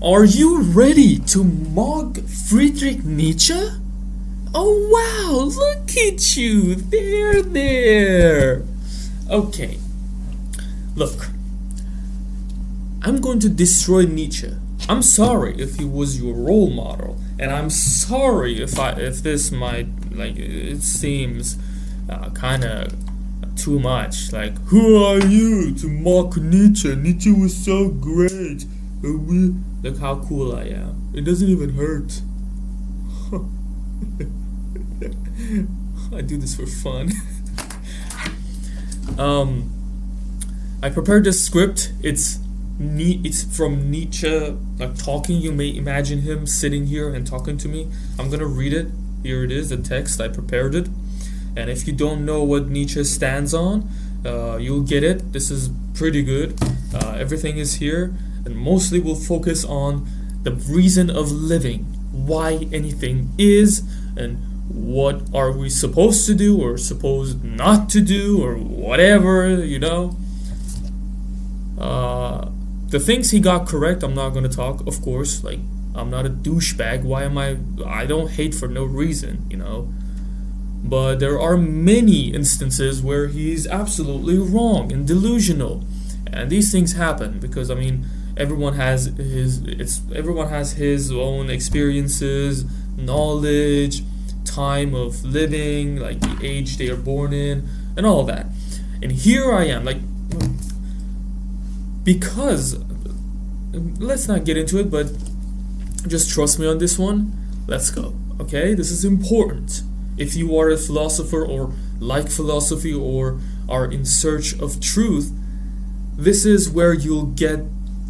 Are you ready to mock Friedrich Nietzsche? Oh wow, look at you, there. Okay, look, I'm going to destroy Nietzsche. I'm sorry if he was your role model, and I'm sorry if this might, like, it seems kind of too much. Like, who are you to mock Nietzsche? Nietzsche was so great. Look how cool I am. It doesn't even hurt. I do this for fun. I prepared this script. It's from Nietzsche, like, talking. You may imagine him sitting here and talking to me. I'm gonna read it. Here it is, the text. I prepared it. And if you don't know what Nietzsche stands on, you'll get it. This is pretty good. Everything is here, and mostly we'll focus on the reason of living, why anything is, and what are we supposed to do or supposed not to do, or whatever, you know. The things he got correct, I'm not going to talk, of course. Like, I'm not a douchebag. I don't hate for no reason, you know. But there are many instances where he's absolutely wrong and delusional. And these things happen because, I mean, everyone has his own experiences, knowledge, time of living, like the age they are born in, and all that. And here I am, like, because, let's not get into it, but just trust me on this one. Let's go, okay? This is important. If you are a philosopher or like philosophy or are in search of truth, this is where you'll get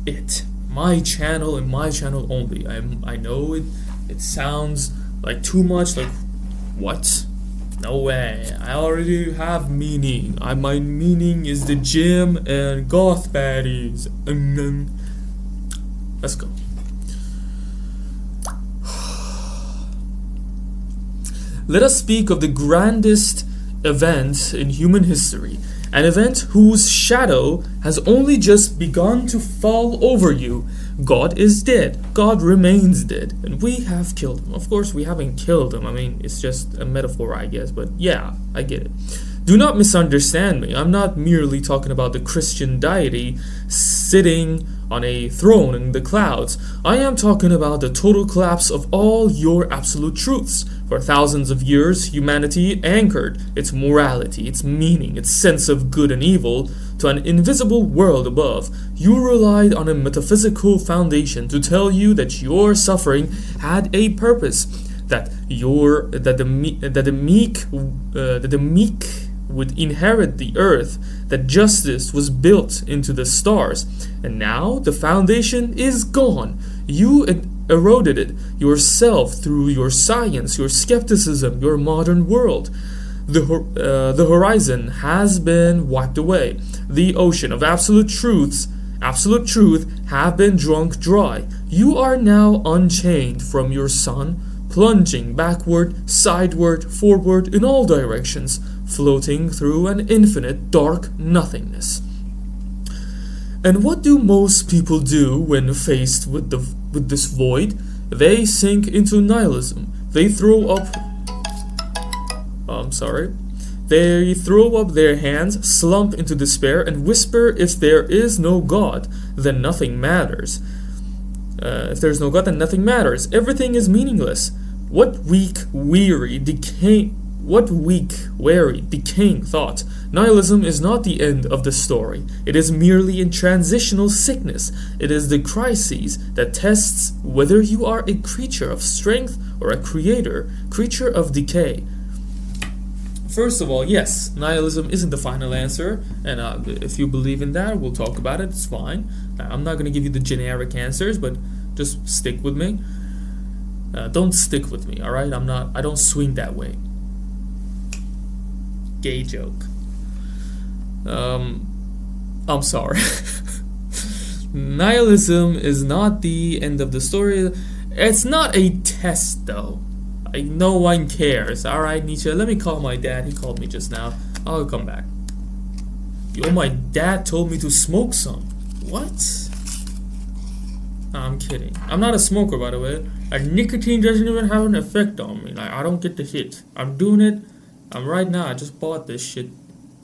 it. My channel and my channel only. I know it sounds like too much, like, what? No way. I already have meaning. My meaning is the gym and goth baddies. Let's go. Let us speak of the grandest event in human history, an event whose shadow has only just begun to fall over you. God is dead. God remains dead. And we have killed him. Of course, we haven't killed him. I mean, it's just a metaphor, I guess. But yeah, I get it. Do not misunderstand me. I'm not merely talking about the Christian deity sitting on a throne in the clouds. I am talking about the total collapse of all your absolute truths. For thousands of years, humanity anchored its morality, its meaning, its sense of good and evil to an invisible world above. You relied on a metaphysical foundation to tell you that your suffering had a purpose, that the meek would inherit the earth, that justice was built into the stars. And now the foundation is gone. You eroded it yourself through your science, your skepticism, your modern world. The horizon has been wiped away. The ocean of absolute truth have been drunk dry. You are now unchained from your sun, plunging backward, sideward, forward, in all directions, floating through an infinite dark nothingness. And what do most people do when faced with this void? They sink into nihilism. They throw up their hands, slump into despair, and whisper, if there is no God, then nothing matters. If there's no God, then nothing matters. Everything is meaningless. What weak, weary, decaying thought. Nihilism is not the end of the story. It is merely a transitional sickness. It is the crisis that tests whether you are a creature of strength or a creature of decay. First of all, yes, nihilism isn't the final answer, and if you believe in that, we'll talk about it, it's fine. I'm not going to give you the generic answers, but just stick with me. Don't stick with me, alright? I don't swing that way. Gay joke. I'm sorry. Nihilism is not the end of the story. It's not a test, though. Like, no one cares. Alright, Nietzsche, let me call my dad. He called me just now. I'll come back. Yo, my dad told me to smoke some. What? I'm kidding. I'm not a smoker, by the way. Nicotine doesn't even have an effect on me. Like, I don't get the hit. I'm doing it. Right now. I just bought this shit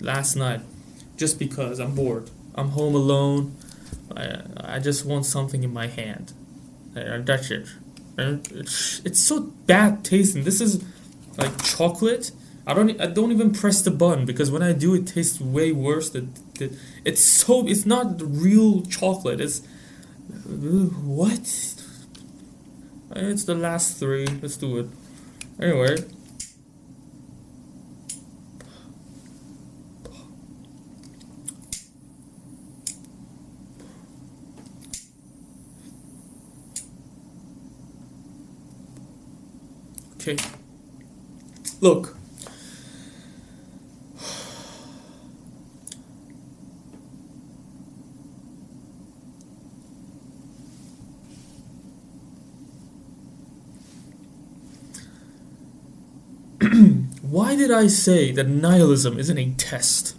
last night, just because I'm bored. I'm home alone. I just want something in my hand. That's it. And it's so bad tasting. This is like chocolate. I don't even press the button, because when I do, it tastes way worse. It's not real chocolate. It's what? It's the last three. Let's do it. Anyway. Okay. Look. Why did I say that nihilism isn't a test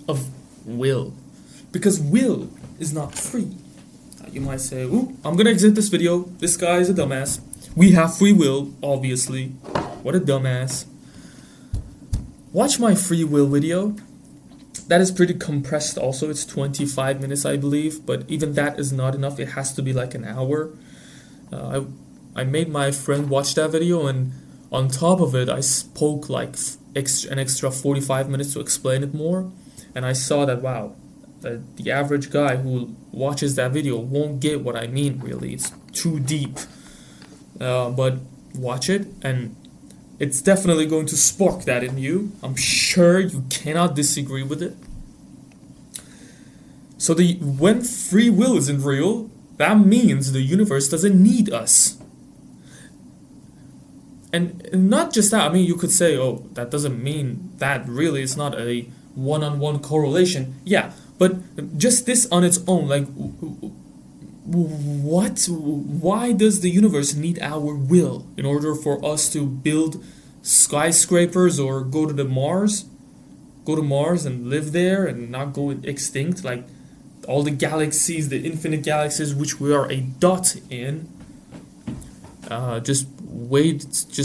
of will? Because will is not free. You might say, ooh, I'm gonna exit this video. This guy is a dumbass. We have free will, obviously. What a dumbass. Watch my free will video. That is pretty compressed also. It's 25 minutes, I believe. But even that is not enough. It has to be like an hour. I made my friend watch that video, and on top of it, I spoke like an extra 45 minutes to explain it more. And I saw that, wow, the average guy who watches that video won't get what I mean, really. It's too deep. But watch it, and it's definitely going to spark that in you. I'm sure you cannot disagree with it. So when free will isn't real, that means the universe doesn't need us. And not just that, I mean, you could say, oh, that doesn't mean that really. It's not a one-on-one correlation. Yeah, but just this on its own, like, what? Why does the universe need our will in order for us to build skyscrapers or go to Mars? Go to Mars and live there and not go extinct, like all the galaxies, the infinite galaxies which we are a dot in. Just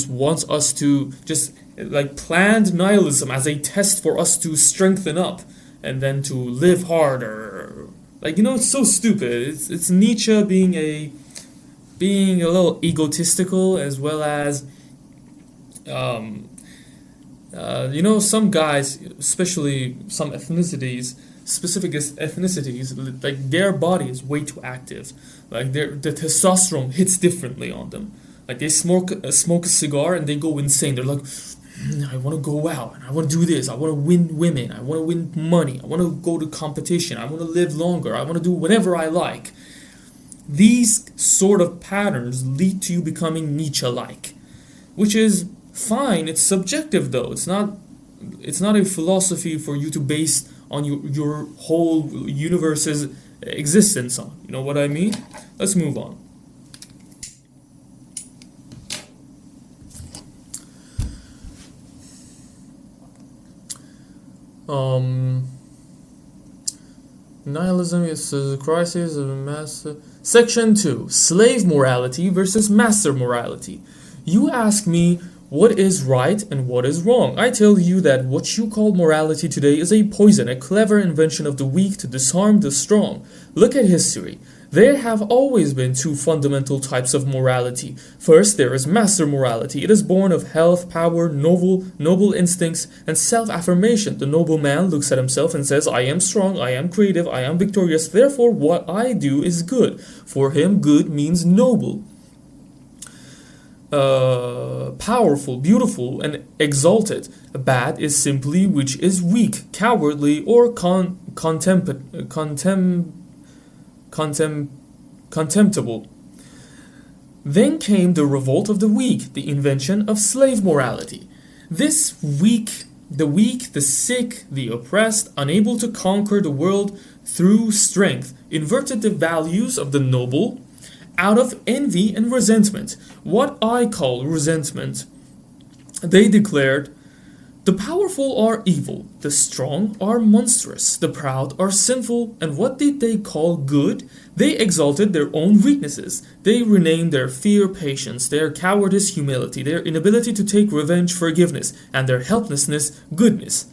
wants us to just like planned nihilism as a test for us to strengthen up and then to live harder. Like, you know, it's so stupid. It's Nietzsche being a little egotistical, as well as you know, some guys, especially some specific ethnicities, like their body is way too active. Like the testosterone hits differently on them. Like they smoke a cigar and they go insane. They're like, I want to go out and I want to do this. I want to win women. I want to win money. I want to go to competition. I want to live longer. I want to do whatever I like. These sort of patterns lead to you becoming Nietzsche-like, which is fine. It's subjective though. It's not a philosophy for you to base on your whole universe's existence on. You know what I mean? Let's move on. Nihilism is a crisis of master. Section 2. Slave morality versus master morality. You ask me what is right and what is wrong. I tell you that what you call morality today is a poison, a clever invention of the weak to disarm the strong. Look at history. There have always been two fundamental types of morality. First, there is master morality. It is born of health, power, noble instincts, and self-affirmation. The noble man looks at himself and says, I am strong, I am creative, I am victorious, therefore what I do is good. For him, good means noble, powerful, beautiful, and exalted. Bad is simply which is weak, cowardly, or contemptible. Then came the revolt of the weak, the invention of slave morality. The weak, the sick, the oppressed, unable to conquer the world through strength, inverted the values of the noble out of envy and resentment. What I call resentment, they declared, The powerful are evil, the strong are monstrous, the proud are sinful, and what did they call good? They exalted their own weaknesses. They renamed their fear patience, their cowardice humility, their inability to take revenge forgiveness, and their helplessness goodness.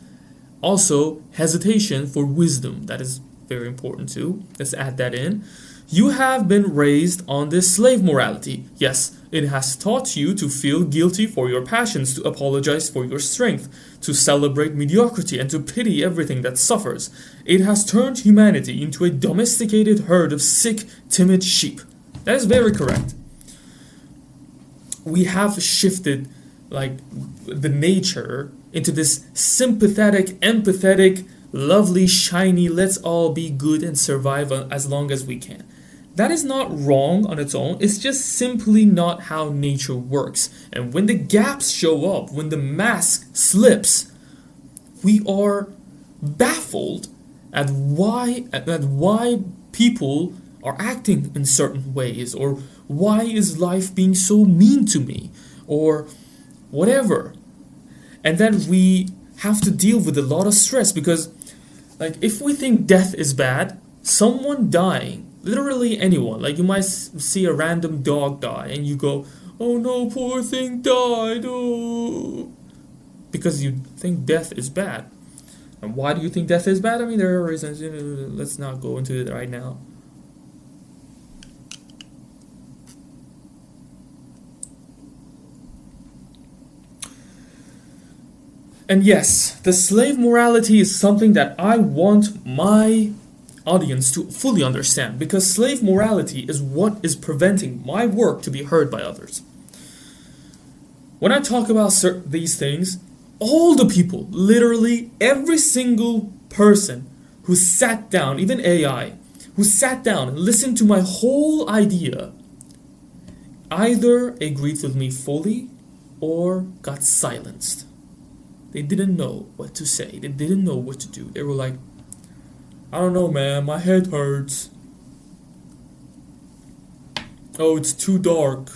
Also, hesitation for wisdom. That is very important too. Let's add that in. You have been raised on this slave morality. Yes, it has taught you to feel guilty for your passions, to apologize for your strength, to celebrate mediocrity, and to pity everything that suffers. It has turned humanity into a domesticated herd of sick, timid sheep. That is very correct. We have shifted the nature into this sympathetic, empathetic, lovely, shiny, let's all be good and survive as long as we can. That is not wrong on its own, it's just simply not how nature works. And when the gaps show up, when the mask slips, we are baffled at why people are acting in certain ways, or why is life being so mean to me, or whatever. And then we have to deal with a lot of stress because if we think death is bad, someone dying, literally anyone, you might see a random dog die and you go, oh no, poor thing died, oh, because you think death is bad. And why do you think death is bad? I mean, there are reasons, let's not go into it right now. And yes, the slave morality is something that I want my audience to fully understand, because slave morality is what is preventing my work to be heard by others. When I talk about these things, all the people, literally every single person who sat down, even AI, who sat down and listened to my whole idea, either agreed with me fully or got silenced. They didn't know what to say. They didn't know what to do. They were like, I don't know, man, my head hurts. Oh, it's too dark.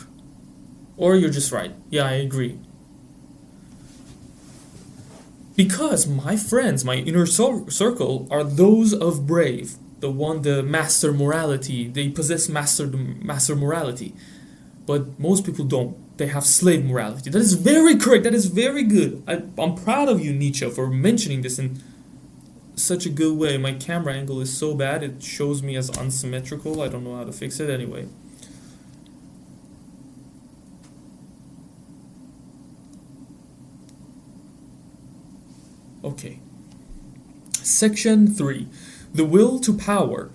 Or you're just right. Yeah, I agree. Because my friends, my inner circle, are those of brave. The master morality. They possess master morality. But most people don't. They have slave morality. That is very correct. That is very good. I'm proud of you, Nietzsche, for mentioning this in such a good way. My camera angle is so bad, it shows me as unsymmetrical. I don't know how to fix it anyway. Okay. Section 3. The will to power.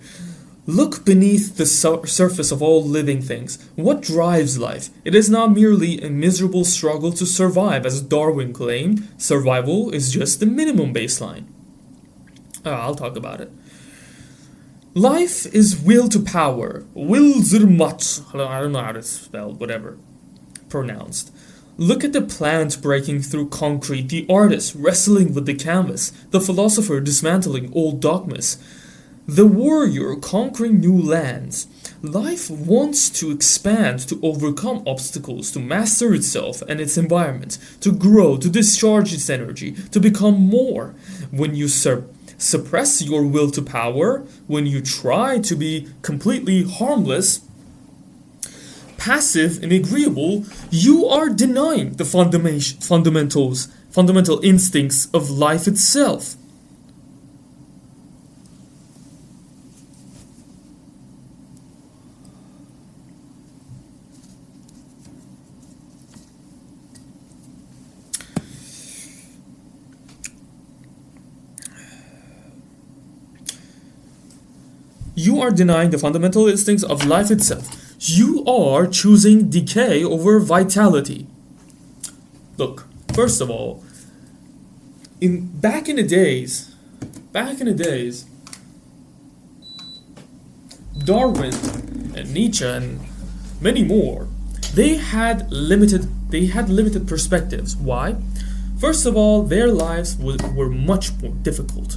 Look beneath the surface of all living things. What drives life? It is not merely a miserable struggle to survive. As Darwin claimed, survival is just the minimum baseline. I'll talk about it. Life is will to power. Willzermacht. I don't know how to spell, whatever. Pronounced. Look at the plant breaking through concrete, the artist wrestling with the canvas, the philosopher dismantling old dogmas, the warrior conquering new lands. Life wants to expand, to overcome obstacles, to master itself and its environment, to grow, to discharge its energy, to become more. When you suppress your will to power, when you try to be completely harmless, passive and agreeable, you are denying the fundamental instincts of life itself. You are denying the fundamental instincts of life itself. You are choosing decay over vitality. Look, first of all, back in the days, Darwin and Nietzsche and many more, they had limited perspectives. Why? First of all, their lives were much more difficult.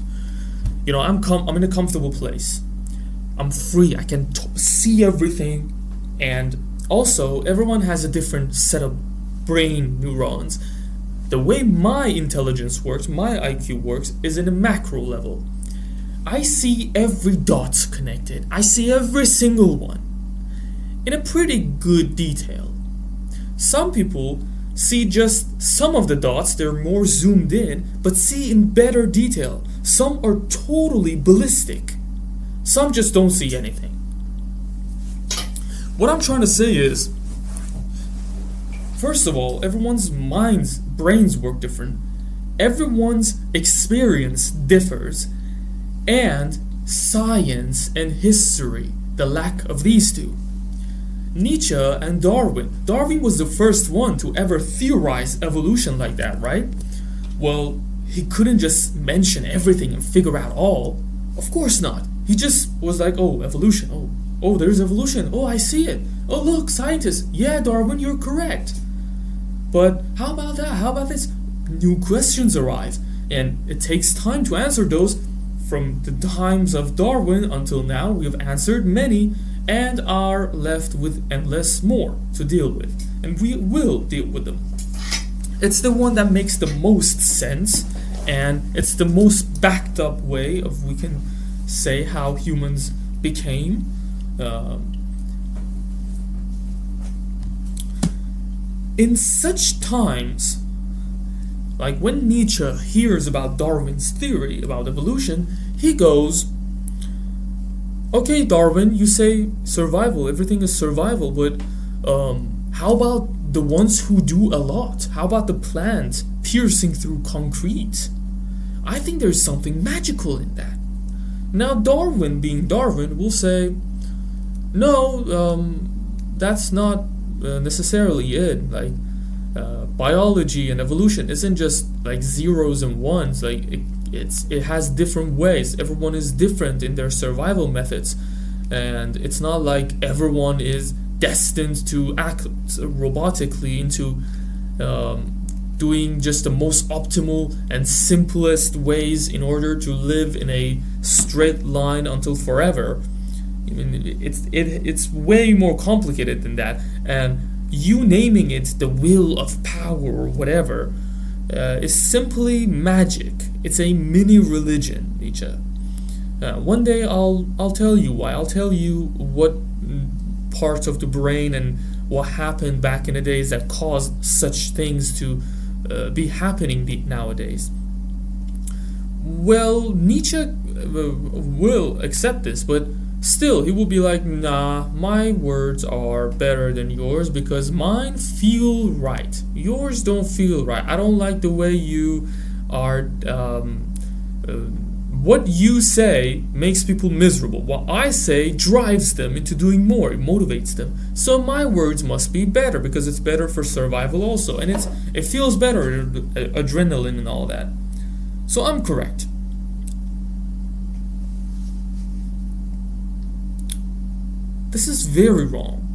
I'm in a comfortable place. I'm free. I can see everything. And also, everyone has a different set of brain neurons. The way my intelligence works, my IQ works, is in a macro level. I see every dot connected. I see every single one in a pretty good detail. Some people see just some of the dots, they're more zoomed in, but see in better detail. Some are totally ballistic. Some just don't see anything. What I'm trying to say is, first of all, everyone's brains work different. Everyone's experience differs. And science and history, the lack of these two. Nietzsche and Darwin. Darwin was the first one to ever theorize evolution like that, right? Well, he couldn't just mention everything and figure out all. Of course not. He just was like, oh, evolution. Oh, there's evolution. Oh, I see it. Oh, look, scientists. Yeah, Darwin, you're correct. But how about that? How about this? New questions arise. And it takes time to answer those. From the times of Darwin until now, we have answered many and are left with endless more to deal with. And we will deal with them. It's the one that makes the most sense, and it's the most backed up way of we can say how humans became. In such times, like when Nietzsche hears about Darwin's theory about evolution, he goes, okay, Darwin, you say survival, everything is survival, but how about the ones who do a lot? How about the plant piercing through concrete? I think there's something magical in that. Now, Darwin, being Darwin, will say, no, that's not necessarily it. Like, biology and evolution isn't just like zeros and ones. Like it has different ways. Everyone is different in their survival methods, and it's not like everyone is destined to act robotically into doing just the most optimal and simplest ways in order to live in a straight line until forever. I mean, it's way more complicated than that, and you naming it the will of power or whatever is simply magic. It's a mini religion, Nietzsche. One day I'll tell you why. I'll tell you what parts of the brain and what happened back in the days that caused such things to be happening nowadays. Well, Nietzsche will accept this, but still, he will be like, nah, my words are better than yours because mine feel right. Yours don't feel right. I don't like the way you are. What you say makes people miserable. What I say drives them into doing more. It motivates them. So my words must be better because it's better for survival also. And it feels better, adrenaline and all that. So I'm correct. This is very wrong.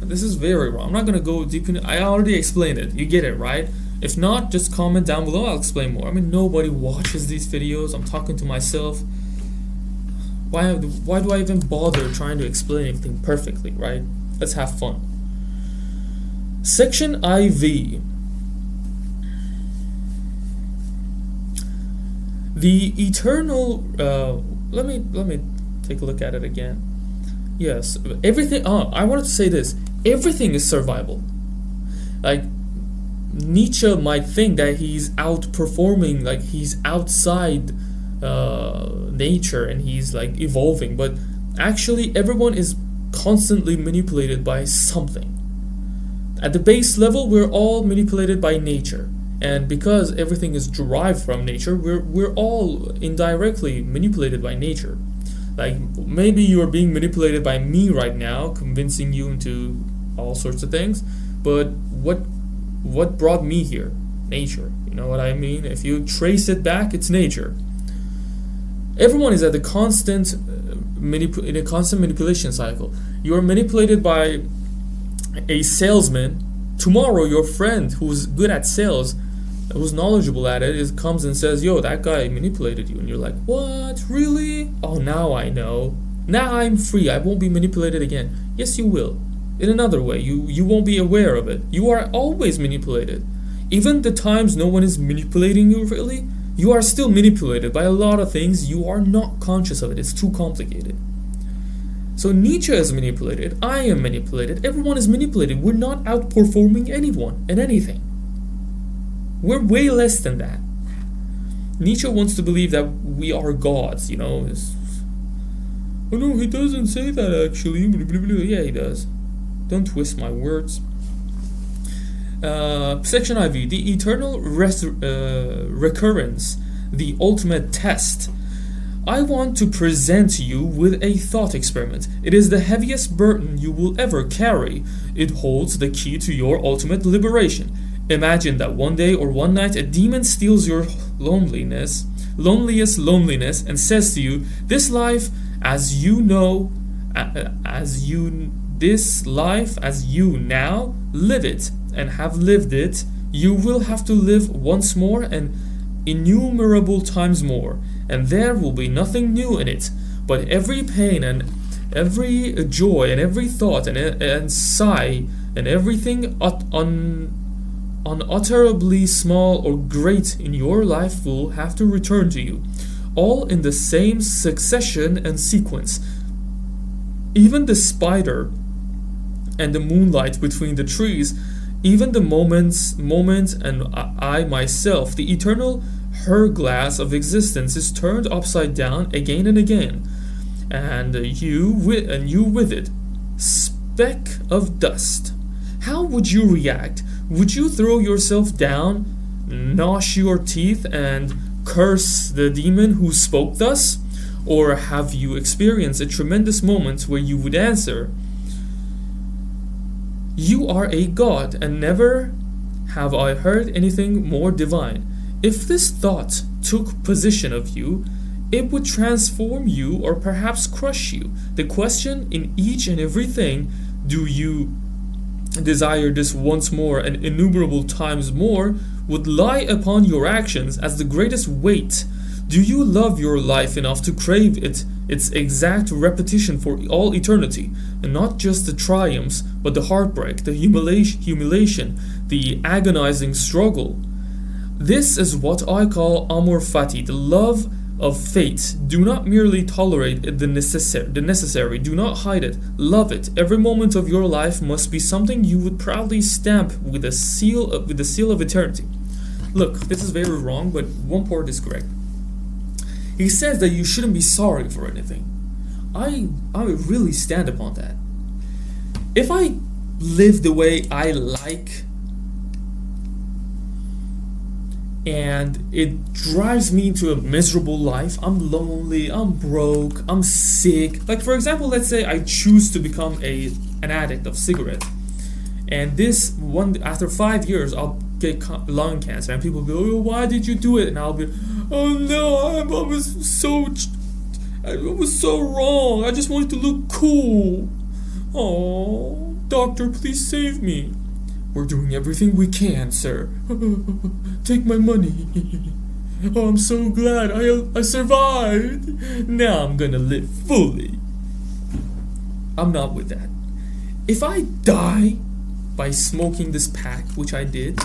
This is very wrong. I'm not going to go deep in it. I already explained it. You get it, right? If not, just comment down below. I'll explain more. I mean, nobody watches these videos. I'm talking to myself. Why do I even bother trying to explain everything perfectly, right? Let's have fun. Section IV. The eternal... Let me take a look at it again. Yes, everything. I wanted to say this. Everything is survival. Like, Nietzsche might think that he's outperforming, like he's outside nature and he's like evolving, but actually everyone is constantly manipulated by something. At the base level, we're all manipulated by nature, and because everything is derived from nature, we're all indirectly manipulated by nature. Like, maybe you are being manipulated by me right now, convincing you into all sorts of things, but what brought me here? Nature. You know what I mean? If you trace it back, it's nature. Everyone is at a constant in a constant manipulation cycle. You are manipulated by a salesman. Tomorrow, your friend who's good at sales, who's knowledgeable at it, comes and says, yo, that guy manipulated you. And you're like, what? Really? Oh, now I know. Now I'm free. I won't be manipulated again. Yes, you will. In another way. You won't be aware of it. You are always manipulated. Even the times no one is manipulating you really, you are still manipulated by a lot of things. You are not conscious of it. It's too complicated. So Nietzsche is manipulated. I am manipulated. Everyone is manipulated. We're not outperforming anyone in anything. We're way less than that. Nietzsche wants to believe that we are gods, you know. Oh no, he doesn't say that actually. Yeah, he does. Don't twist my words. Section IV, the eternal recurrence, the ultimate test. I want to present you with a thought experiment. It is the heaviest burden you will ever carry. It holds the key to your ultimate liberation. Imagine that one day or one night a demon steals your loneliest loneliness and says to you, this life as you know, this life as you now live it and have lived it, you will have to live once more and innumerable times more, and there will be nothing new in it, but every pain and every joy and every thought and sigh and everything unutterably small or great in your life will have to return to you, all in the same succession and sequence. Even the spider and the moonlight between the trees, even the moment and I myself, the eternal hourglass of existence is turned upside down again and again, and you with it, speck of dust. How would you react? Would you throw yourself down, gnash your teeth, and curse the demon who spoke thus? Or have you experienced a tremendous moment where you would answer, you are a god, and never have I heard anything more divine. If this thought took possession of you, it would transform you or perhaps crush you. The question in each and everything, do you desire this once more and innumerable times more, would lie upon your actions as the greatest weight. Do you love your life enough to crave its exact repetition for all eternity, and not just the triumphs, but the heartbreak, the humiliation, the agonizing struggle? This is what I call amor fati, the love of fate. Do not merely tolerate the necessary. Do not hide it. Love it. Every moment of your life must be something you would proudly stamp with the seal of eternity. Look, this is very wrong, but one part is correct. He says that you shouldn't be sorry for anything. I really stand upon that. If I live the way I like, and it drives me into a miserable life, I'm lonely, I'm broke, I'm sick. Like, for example, let's say I choose to become an addict of cigarettes, and after 5 years I'll get lung cancer, and people go, oh, why did you do it? And I'll be, oh no, I was so wrong, I just wanted to look cool. Oh, doctor, please save me. We're doing everything we can, sir. Take my money. Oh, I'm so glad I survived. Now I'm gonna live fully. I'm not with that. If I die by smoking this pack, which I did,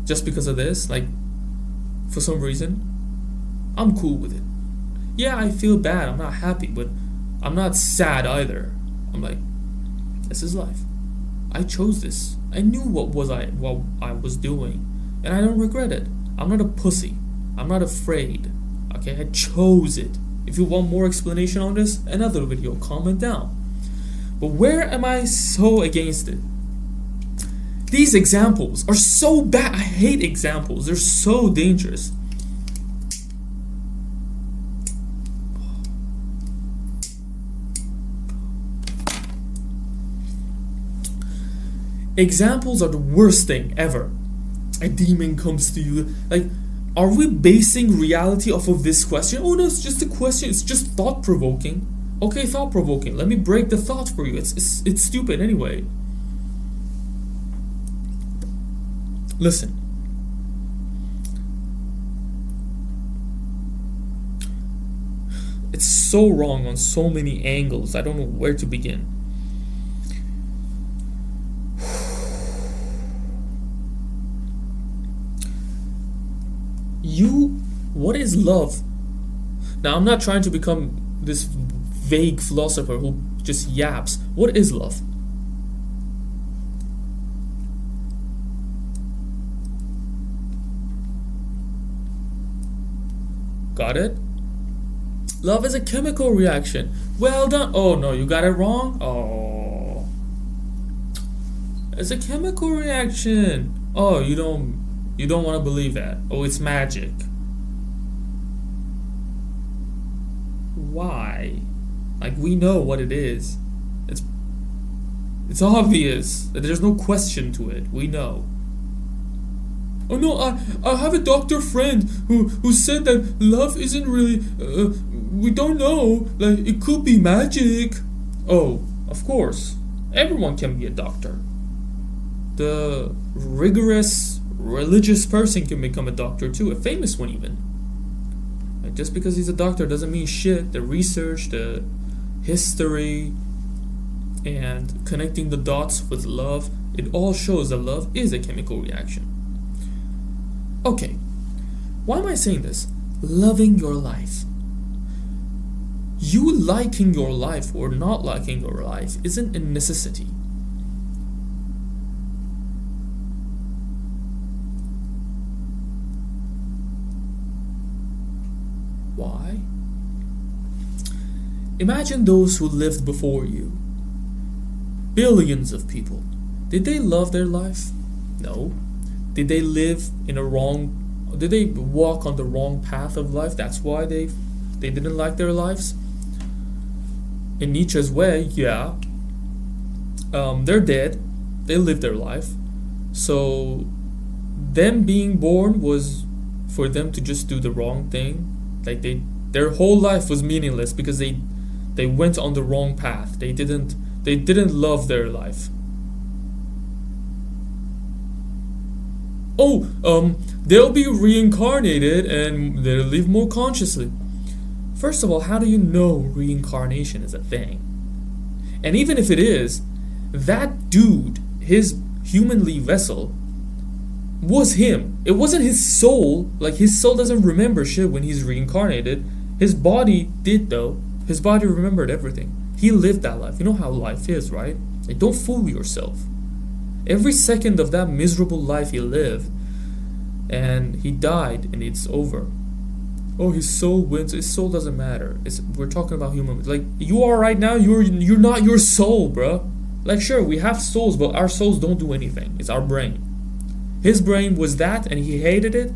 just because of this, like, for some reason, I'm cool with it. Yeah, I feel bad, I'm not happy, but I'm not sad either. I'm like, this is life. I chose this. I knew what I was doing, and I don't regret it. I'm not a pussy. I'm not afraid. Okay, I chose it. If you want more explanation on this, another video, comment down. But where am I so against it? These examples are so bad. I hate examples. They're so dangerous. Examples are the worst thing ever. A demon comes to you. Like, are we basing reality off of this question? Oh no, it's just a question. It's just thought-provoking. Okay, thought-provoking. Let me break the thought for you. It's stupid anyway. Listen. It's so wrong on so many angles. I don't know where to begin. what is love? Now, I'm not trying to become this vague philosopher who just yaps. What is love? Got it? Love is a chemical reaction. Well done. Oh no, you got it wrong? Oh. It's a chemical reaction. Oh, you don't want to believe that. Oh, it's magic. Why? Like, we know what it is. It's obvious that there's no question to it. We know. Oh no, I have a doctor friend who said that love isn't really, we don't know, like, it could be magic. Oh, of course, everyone can be a doctor. The rigorous religious person can become a doctor too, a famous one even. Like, just because he's a doctor doesn't mean shit. The research, the history, and connecting the dots with love, it all shows that love is a chemical reaction. Okay, why am I saying this? Loving your life. You liking your life or not liking your life isn't a necessity. Why? Imagine those who lived before you. Billions of people. Did they love their life? No. Did they live did they walk on the wrong path of life? That's why they didn't like their lives? In Nietzsche's way, yeah. They're dead. They lived their life. So them being born was for them to just do the wrong thing. Like, their whole life was meaningless because they went on the wrong path. They didn't love their life. Oh, they'll be reincarnated and they'll live more consciously. First of all, how do you know reincarnation is a thing? And even if it is, that dude, his humanly vessel, was him. It wasn't his soul. Like, his soul doesn't remember shit when he's reincarnated. His body did, though. His body remembered everything. He lived that life. You know how life is, right? Like, don't fool yourself. Every second of that miserable life he lived, and he died, and it's over. Oh, his soul wins. His soul doesn't matter. We're talking about human. Like, you are right now. You're not your soul, bro. Like, sure, we have souls, but our souls don't do anything. It's our brain. His brain was that, and he hated it,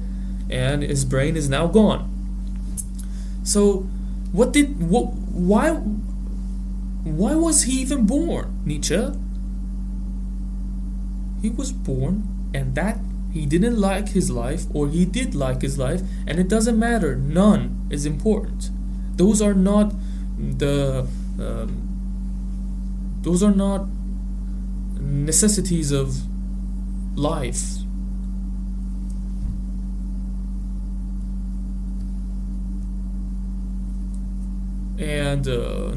and his brain is now gone. So, why was he even born, Nietzsche? He was born, and that he didn't like his life, or he did like his life, and it doesn't matter. None is important. Those are not necessities of life. And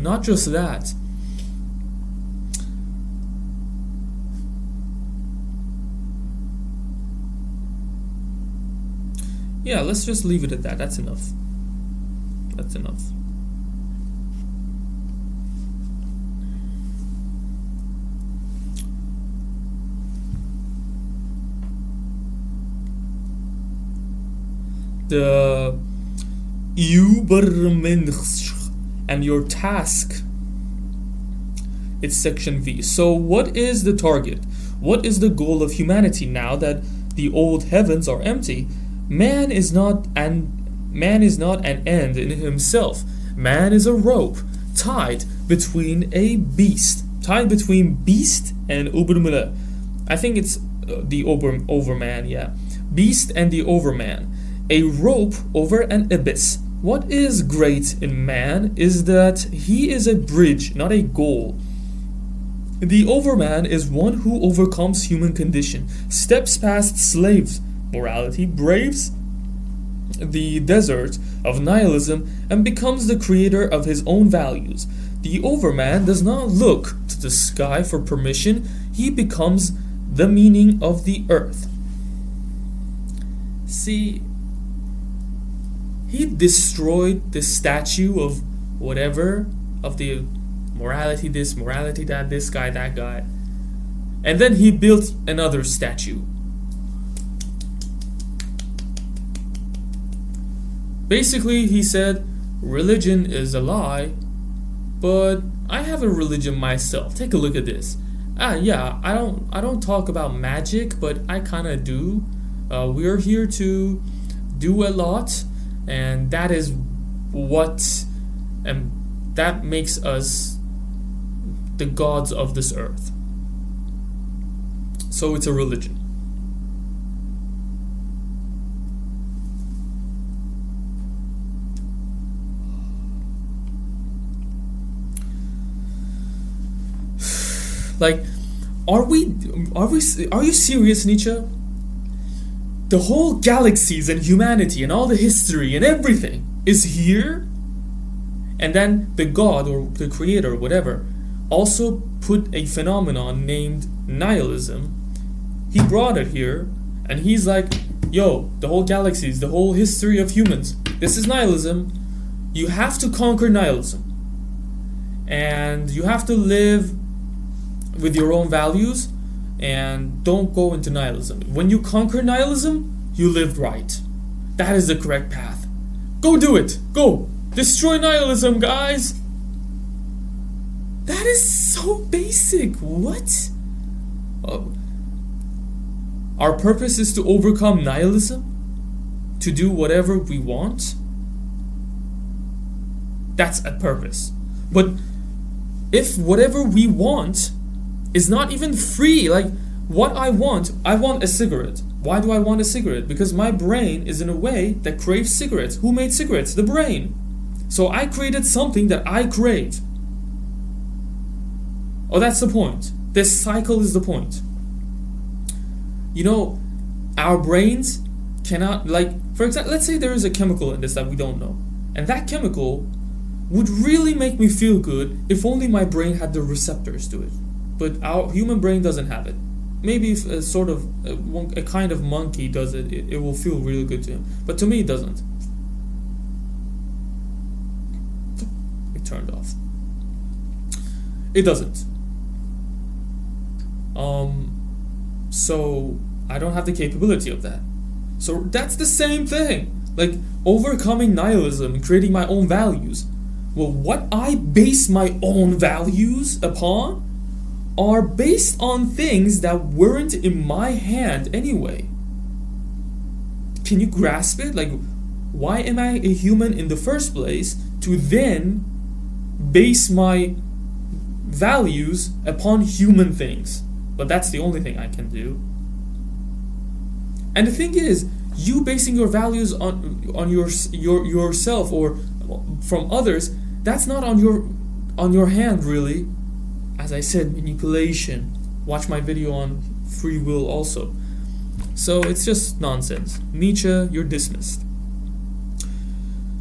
not just that. Yeah, let's just leave it at that. That's enough. That's enough. The Übermensch and your task. It's section V. So what is the target? What is the goal of humanity now that the old heavens are empty? Man is not an end in himself. Man is a rope tied between beast and Obermüller. I think it's the Overman, yeah. Beast and the Overman. A rope over an abyss. What is great in man is that he is a bridge, not a goal. The Overman is one who overcomes human condition, steps past slaves, morality, braves the desert of nihilism, and becomes the creator of his own values. The Overman does not look to the sky for permission, he becomes the meaning of the earth. See, he destroyed the statue of whatever, of the morality this, morality that, this guy, that guy. And then he built another statue. Basically, he said, religion is a lie, but I have a religion myself. Take a look at this. Yeah, I don't talk about magic, but I kind of do. We're here to do a lot, and that is what, and that makes us the gods of this earth. So it's a religion. Like, are you serious, Nietzsche? The whole galaxies and humanity and all the history and everything is here? And then the God or the creator, whatever, also put a phenomenon named nihilism. He brought it here, and he's like, yo, the whole galaxies, the whole history of humans, this is nihilism. You have to conquer nihilism. And you have to live with your own values, and don't go into nihilism. When you conquer nihilism, you lived right. That is the correct path. Go do it. Go. Destroy nihilism, guys. That is so basic. What? Our purpose is to overcome nihilism? To do whatever we want? That's a purpose. But if whatever we want is not even free, like what I want a cigarette. Why do I want a cigarette? Because my brain is in a way that craves cigarettes. Who made cigarettes? The brain. So I created something that I crave. Oh, that's the point. This cycle is the point. You know, our brains cannot, like, for example, let's say there is a chemical in this that we don't know. And that chemical would really make me feel good if only my brain had the receptors to it. But our human brain doesn't have it. Maybe if a sort of a kind of monkey does it, it will feel really good to him. But to me, it doesn't. It turned off. It doesn't. So I don't have the capability of that. So that's the same thing. Like overcoming nihilism and creating my own values. Well, what I base my own values upon are based on things that weren't in my hand anyway. Can you grasp it? Like, why am I a human in the first place to then base my values upon human things? But that's the only thing I can do. And the thing is, you basing your values on yourself or from others, that's not on your hand really. As I said, manipulation. Watch my video on free will also. So it's just nonsense. Nietzsche, you're dismissed.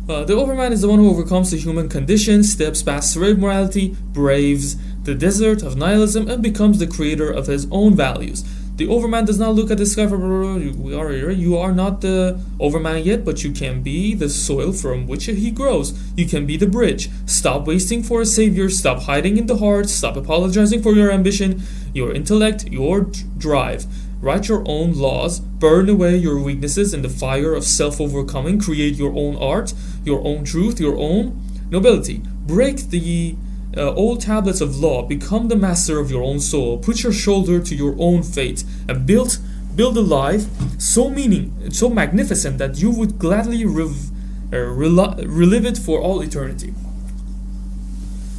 The Overman is the one who overcomes the human condition, steps past slave morality, braves the desert of nihilism, and becomes the creator of his own values. The Overman does not look at the sky for you are not the Overman yet, but you can be the soil from which he grows. You can be the bridge. Stop wasting for a savior. Stop hiding in the heart. Stop apologizing for your ambition, your intellect, your drive. Write your own laws. Burn away your weaknesses in the fire of self-overcoming. Create your own art, your own truth, your own nobility. Break the old tablets of law. Become the master of your own soul. Put your shoulder to your own fate and build a life so magnificent that you would gladly relive it for all eternity.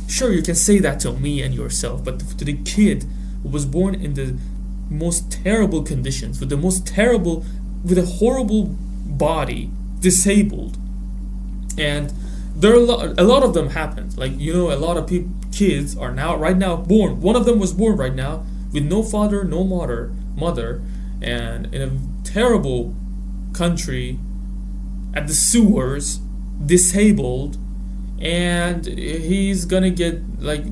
Sure, you can say that to me and yourself, but to the kid who was born in the most terrible conditions, with a horrible body, disabled, and there are a lot of them happened. Like, you know, a lot of kids are right now born. One of them was born right now with no father, no mother, and in a terrible country, at the sewers, disabled, and he's gonna get, like,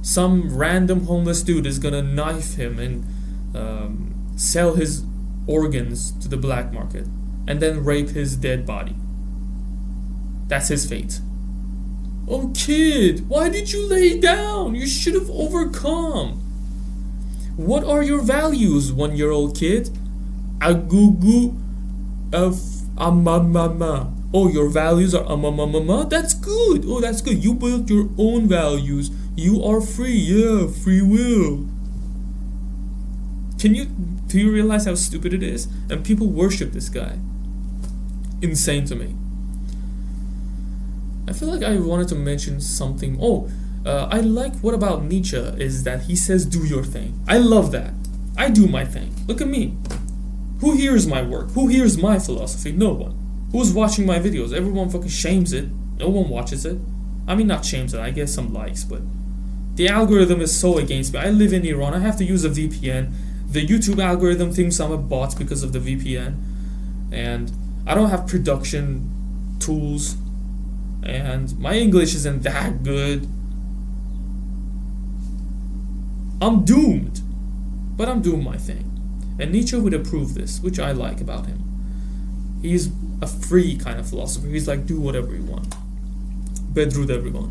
some random homeless dude is gonna knife him and sell his organs to the black market, and then rape his dead body. That's his fate. Oh, kid, why did you lay down? You should have overcome. What are your values, 1-year-old kid? Agugu of amamama. Oh, your values are amamamama? That's good. Oh, that's good. You built your own values. You are free. Yeah, free will. Do you realize how stupid it is? And people worship this guy. Insane to me. I feel like I wanted to mention something. I like what about Nietzsche is that he says do your thing. I love that. I do my thing. Look at me. Who hears my work? Who hears my philosophy? No one. Who's watching my videos? Everyone fucking shames it. No one watches it. I mean, not shames it. I get some likes, but the algorithm is so against me. I live in Iran. I have to use a VPN. The YouTube algorithm thinks I'm a bot because of the VPN. And I don't have production tools. And my English isn't that good. I'm doomed. But I'm doing my thing. And Nietzsche would approve this, which I like about him. He's a free kind of philosopher. He's like, do whatever you want. Bedrood everyone.